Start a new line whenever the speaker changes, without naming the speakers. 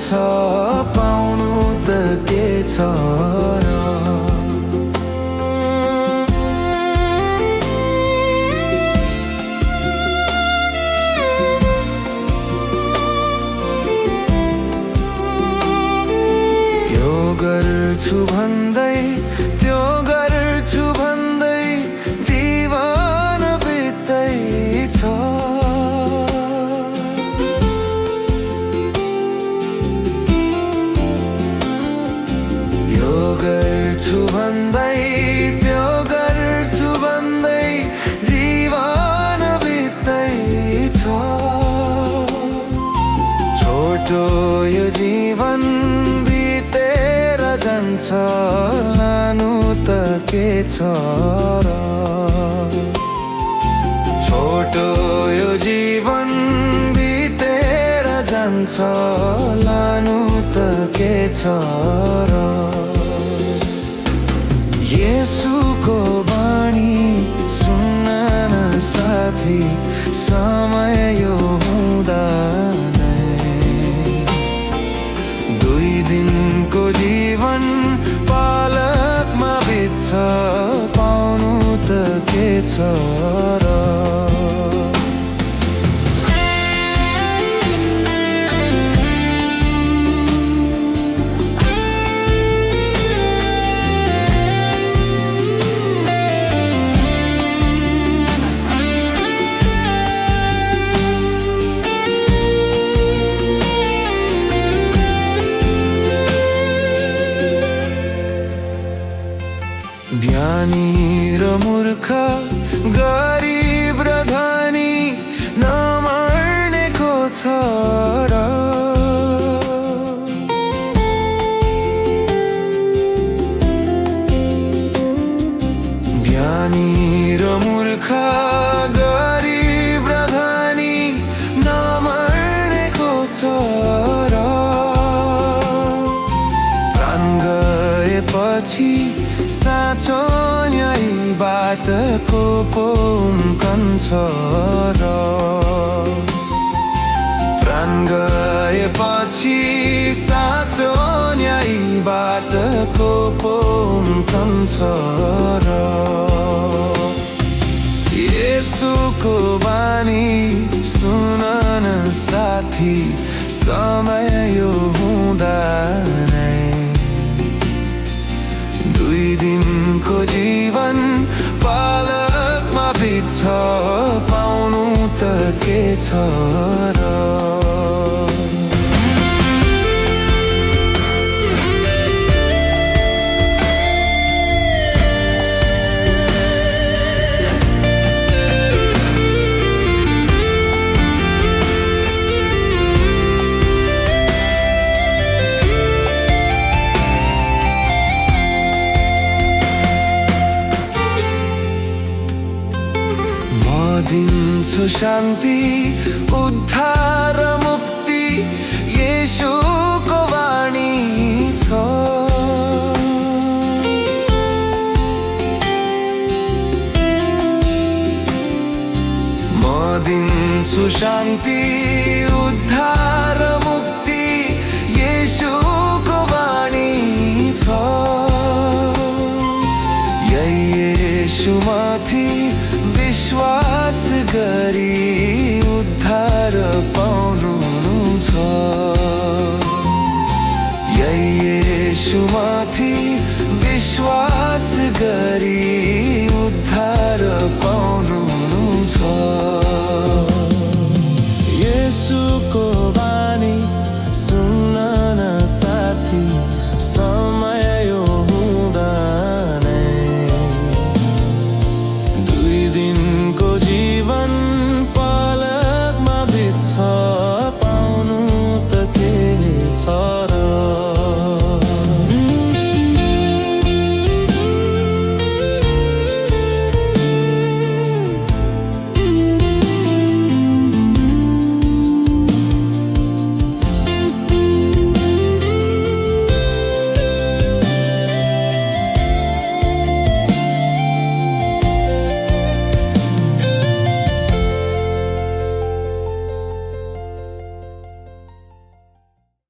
पाउनु त के छ र। यो गर्छु भन्दै त्यो गर्छु भन्दै जीवन बित्दैछ। यो गर्छु भन्दै त्यो गर्छु भन्दै जीवन बित्दैछ। छोटो यो जीवन बितेर जान्छ, लानु त के छ र। छोटो यो जीवन बितेर जान्छ, लानु त के छ र। येशूको बाणी सुन्न न साथी, समय यो हुँदा दुई दिनको जीवन पालकमा बित्छ, पाउनु त के छ र। ज्ञानी र मूर्ख, गरिब र धनी, नमर्नेको छ र। ज्ञानी र मूर्ख, गरिब र धनी, नमर्नेको छ र। प्राण गएपछि साँचो न्याय बाटको पुम्कन्छ र। प्राण गएपछि साँचो न्याय बाटको पुम्कन्छ र। येशूको बानी सुन न साथी, समय यो हुँदा नै दुई दिनको जीवन पालकमा बित्छ, पाउनु त के छ र। दिन्छु शान्ति, उद्धार, मुक्ति, येशूको वाणी छ। म दिन्छु शान्ति, उद्धार, मुक्ति, येशूको वाणी छ। येशूमाथि विश्वास गरी उद्धार पाउनु छ। येशूमाथि विश्वास गरी